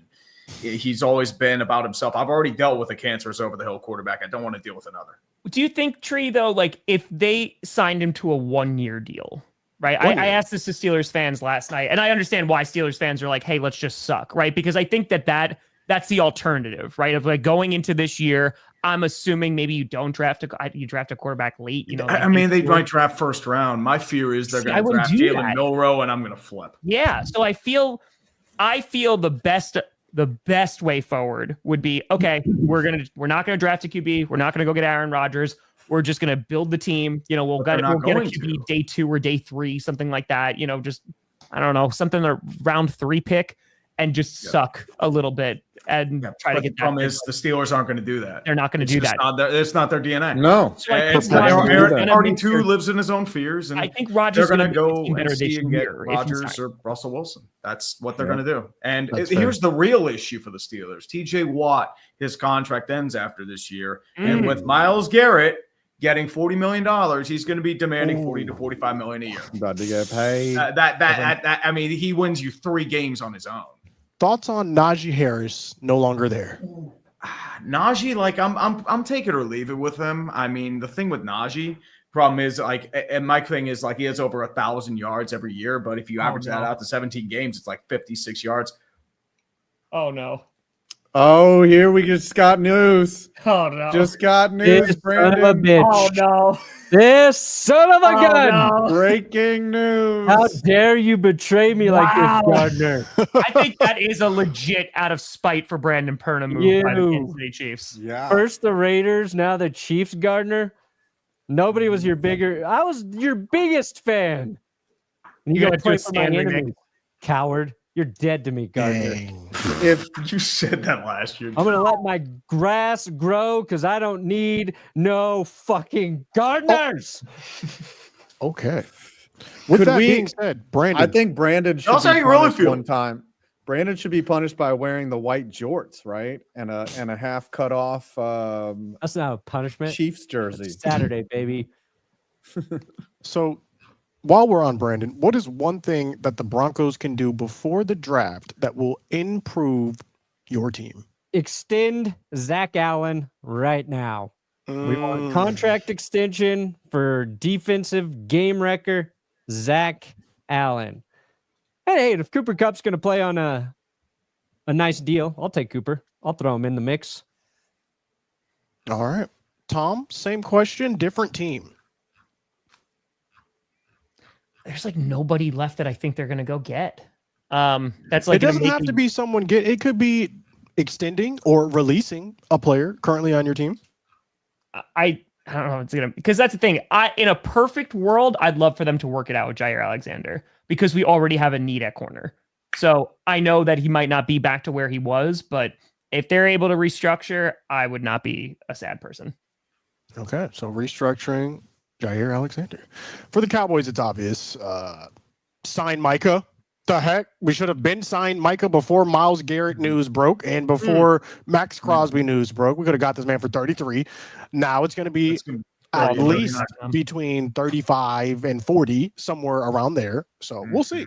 he's always been about himself. I've already dealt with a cancerous over the hill quarterback. I don't want to deal with another. Do you think, Tree, though, like if they signed him to a 1-year deal, right? I asked this to Steelers fans last night, and I understand why Steelers fans are like, hey, let's just suck, right? Because I think that's the alternative, right? Of like going into this year, I'm assuming maybe you don't draft you draft a quarterback late. You know, like they might draft first round. My fear is they're going to draft Jalen Milroe, and I'm going to flip. Yeah, so I feel the best way forward would be, okay, we're not gonna draft a QB, we're not gonna go get Aaron Rodgers, we're just gonna build the team. You know, we'll get a QB day 2 or day 3, something like that. You know, just I don't know, something a round 3 pick, and just suck a little bit and try to get. The problem is the Steelers aren't going to do that. They're not going to do that. It's not their DNA. No. So Aaron already too lives in his own fears, and I think Rodgers they're going to go better and this see and get year Rodgers or Russell Wilson. That's what they're going to do. And That's here's the real issue for the Steelers: T.J. Watt, his contract ends after this year, and with Myles Garrett getting $40 million, he's going to be demanding $40 to $45 million a year. About to get paid. I mean, he wins you 3 games on his own. Thoughts on Najee Harris no longer there? Najee, like I'm take it or leave it with him. I mean, the thing with Najee, problem is like, and my thing is like he has over 1,000 yards every year, but if you average that out to 17 games, it's like 56 yards. Oh no! Oh, here we just got news. Oh no! Just got news, This Brandon. son of a bitch. Oh no! This son of a gun. No. Breaking news. How dare you betray me like Wow. this, Gardner? I think that is a legit out of spite for Brandon Perna move by the Kansas City Chiefs. Yeah. First the Raiders, now the Chiefs, Gardner. Nobody was your bigger. I was your biggest fan. And You gotta gotta do a play for my Stanley, Nick. enemies. Coward. You're dead to me, Gardner. Dang. If You said that last year. I'm gonna let my grass grow because I don't need no fucking gardeners. Okay. With Could that we- being said, Brandon, I think Brandon should That's how be you really punished feel. one time. Brandon should be punished by wearing the white jorts, right? And a half cut off That's not a punishment. Chiefs jersey. It's Saturday, baby. so. While we're on Brandon, what is one thing that the Broncos can do before the draft that will improve your team? Extend Zach Allen right now. We want contract extension for defensive game wrecker Zach Allen. And hey, if Cooper Kupp's going to play on a nice deal, I'll take Cooper. I'll throw him in the mix. All right. Tom, same question, different team. There's like nobody left that I think they're gonna go get. That's like it doesn't have to be someone it could be extending or releasing a player currently on your team. I don't know if it's gonna, because that's the thing. In a perfect world, I'd love for them to work it out with Jair Alexander because we already have a need at corner. So I know that he might not be back to where he was, but if they're able to restructure, I would not be a sad person. Okay, so restructuring Jair Alexander. For the Cowboys, it's obvious. Sign Micah. The heck? We should have been signed Micah before Myles Garrett news broke and before Max Crosby news broke. We could have got this man for 33. Now it's going to be at least between 35 and 40, somewhere around there. So we'll see.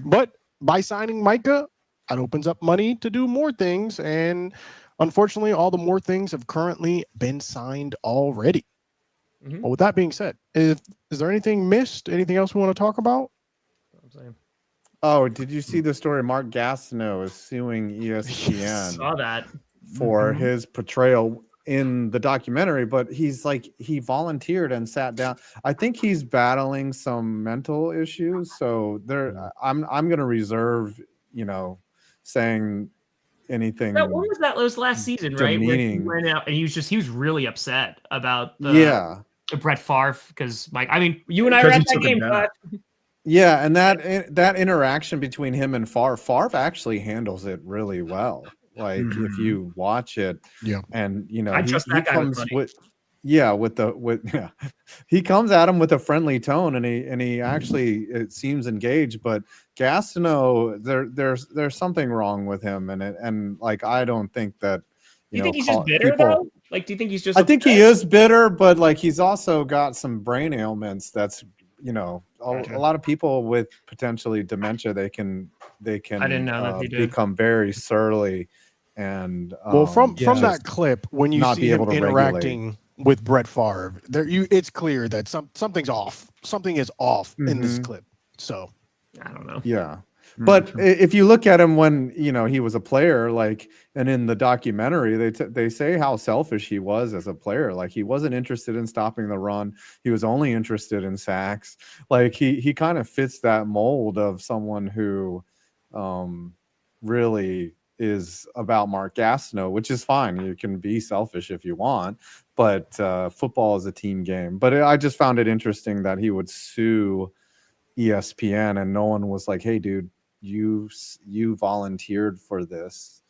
But by signing Micah, it opens up money to do more things. And unfortunately, all the more things have currently been signed already. Well, with that being said, is there anything missed? Anything else we want to talk about? Oh, did you see the story? Mark Gastineau is suing ESPN Saw that. for his portrayal in the documentary, but he's like, he volunteered and sat down. I think he's battling some mental issues. So I'm going to reserve, saying anything. What was that? It was last season, right? Where he went out and he was really upset about the Brett Favre because you and I were at that game. Yeah, and that interaction between him and Favre actually handles it really well. Like if you watch it, and I trust that guy he comes at him with a friendly tone, and he actually it seems engaged. But Gastineau, there's something wrong with him, and I don't think that. You think he's just bitter though? Like, do you think he's just? I think he is bitter, but like he's also got some brain ailments. That's a lot of people with potentially dementia, they can I didn't know that they become very surly and from that clip when you see him interacting with Brett Favre, it's clear that something's off. Something is off in this clip. So I don't know. Yeah. But if you look at him when he was a player, and in the documentary, they say how selfish he was as a player. Like he wasn't interested in stopping the run; he was only interested in sacks. Like he kind of fits that mold of someone who really is about Mark Gastineau, which is fine. You can be selfish if you want, but football is a team game. But I just found it interesting that he would sue ESPN, and no one was like, "Hey, dude, you volunteered for this,"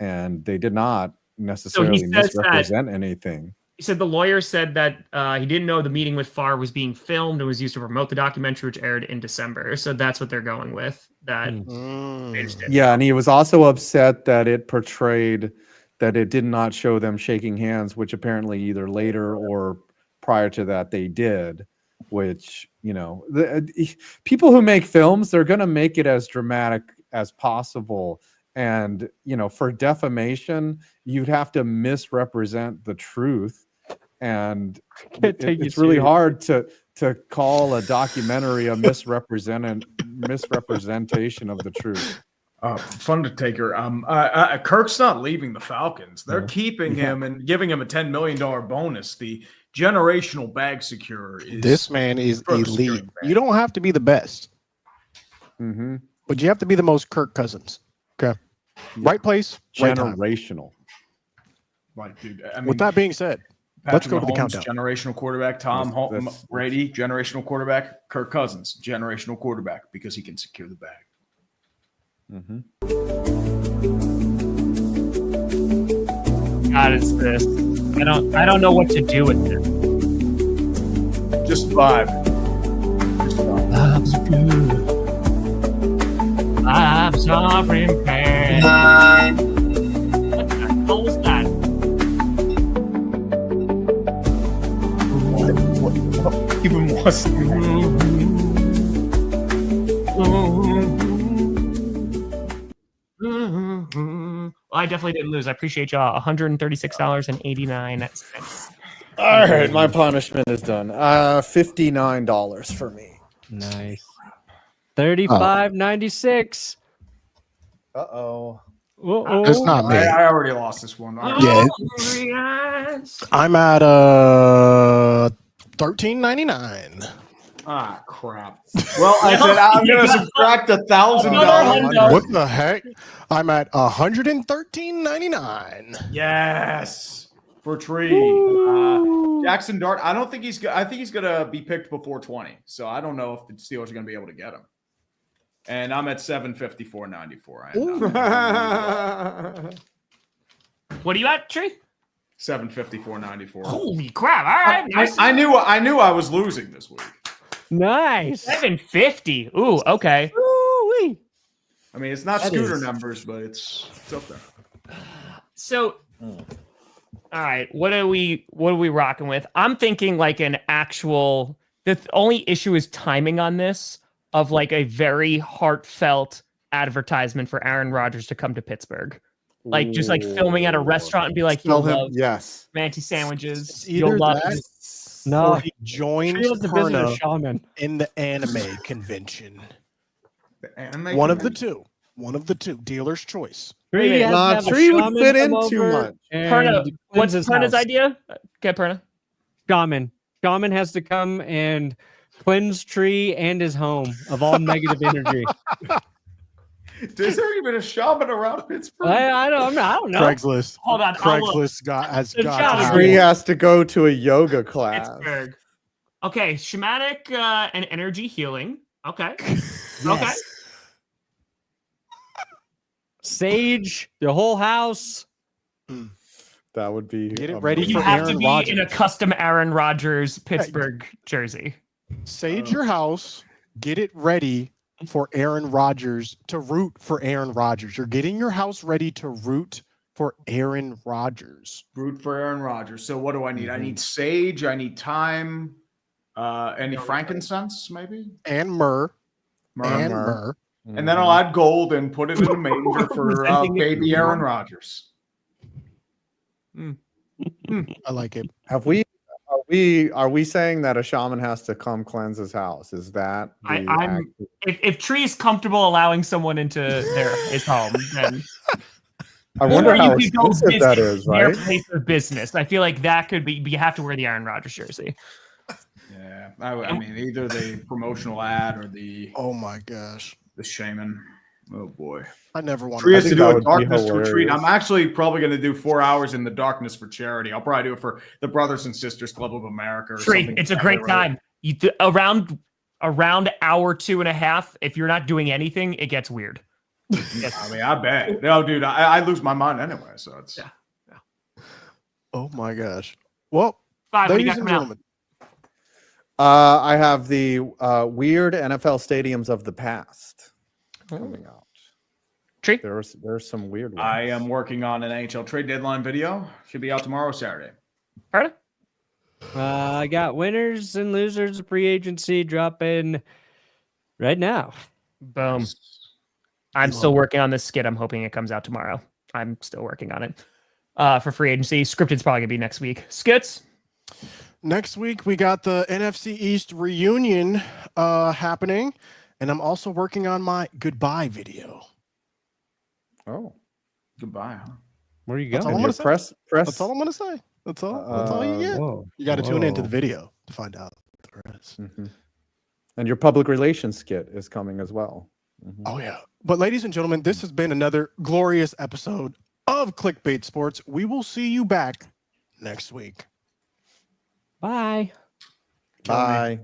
and they did not necessarily misrepresent anything. He said the lawyer said that he didn't know the meeting with Favre was being filmed and was used to promote the documentary, which aired in December. So that's what they're going with. Yeah, and he was also upset that it portrayed that it did not show them shaking hands, which apparently either later or prior to that they did. Which people who make films, they're going to make it as dramatic as possible, and for defamation you'd have to misrepresent the truth, and it's really hard to call a documentary a misrepresentation of the truth. Fun to take her. Kirk's not leaving the Falcons. They're keeping him and giving him a $10 million bonus. The generational bag securer this man is elite. You don't have to be the best, but you have to be the most Kirk Cousins. Okay, right place, generational. Right, dude. With that being said, let's go to the countdown. Generational quarterback. Tom Brady, generational quarterback. Kirk Cousins, generational quarterback, because he can secure the bag. God, it's this. I don't know what to do with this. Just vibe. Love's good. Vibes are impaired. What the hell was that? What even was Well, I definitely didn't lose. I appreciate y'all. $136.89. All right, my punishment is done. $59 for me. Nice. $35.96. Uh-oh. It's not me. I already lost this one. Yeah. I'm at $13.99. Ah, crap. Well, I said I'm going to subtract $1,000. What the heck? I'm at $113.99. Yes, for Tree. Jackson Dart. I don't think he's. I think he's going to be picked before 20. So I don't know if the Steelers are going to be able to get him. And I'm at $754.94. What are you at, Tree? $754.94. Holy crap! All right, nice. I knew I was losing this week. Nice. 750. Ooh, okay. Ooh-wee. I mean, it's not That scooter is- numbers, but it's up there. So, all right, what are we rocking with? I'm thinking like an actual. The only issue is timing on this of like a very heartfelt advertisement for Aaron Rodgers to come to Pittsburgh. Like just like filming at a restaurant and be like, Tell you'll him love yes. Manti sandwiches. It's You'll either love that No, or he joins Tree loves to visit a Perna shaman. in the anime convention. The anime One of the convention. two. One of the two. Dealer's choice. Tree has to Nah, have a Tree would shaman fit come in too over much. and Perna, cleanse what's his Perna's house. idea? Get Perna. Shaman. Shaman has to come and cleanse Tree and his home of all negative energy. Is there even a shaman around Pittsburgh? I don't know. Craigslist. Hold on, I'll look. Craigslist has The got shaman. to Tree have- has to go to a yoga class. Pittsburgh. Okay, shamanic and energy healing. Okay. Yes. Okay. Sage, the whole house. That would be Get it ready You for have to Aaron be in a Rodgers. custom Aaron Rodgers Pittsburgh jersey. Sage your house. Get it ready for Aaron Rodgers to root for Aaron Rodgers. You're getting your house ready to root for Aaron Rodgers. Root for Aaron Rodgers. So what do I need? I need sage. I need thyme. Any frankincense, maybe? And myrrh. And Myrrh. myrrh. And then I'll add gold and put it in a manger for baby Aaron Rodgers. I like it. Are we saying that a shaman has to come cleanse his house? Is that If Tree's comfortable allowing someone into his home, then I wonder or how you could go expensive that visit is, their right? place of business. I feel like that could be. But you have to wear the Aaron Rodgers jersey. Yeah, I mean either the promotional ad or the Oh my gosh. shaman. Oh boy. I never want Tree has to think do that a would be darkness retreat. hilarious. I'm actually probably going to do 4 hours in the darkness for charity. I'll probably do it for the Brothers and Sisters Club of America. Or Tree, something it's a like great that. time. Around hour 2.5. If you're not doing anything, it gets weird. I mean, I bet. No, dude, I lose my mind anyway. So it's Oh my gosh. Well, Five. What do you ladies got and coming out? gentlemen, I have the weird NFL stadiums of the past coming out. Tree? There's some weird ones. I am working on an NHL trade deadline video. Should be out tomorrow, Saturday. Pardon? I got winners and losers of free agency dropping right now. Boom. I'm still working on this skit. I'm hoping it comes out tomorrow. I'm still working on it. For free agency, scripted's probably gonna be next week. Skits. next week we got the NFC East reunion happening, and I'm also working on my goodbye video. Oh, Goodbye. Huh? Where you That's all going? I'm and gonna your say. press. That's all I'm gonna say. That's all you get. Whoa. You got to tune into the Whoa. video to find out the rest. Mhm. And your public relations skit is coming as well. Mhm. Oh yeah. But ladies and gentlemen, this has been another glorious episode of Clickbait Sports. We will see you back next week. Bye. Kill me. Bye.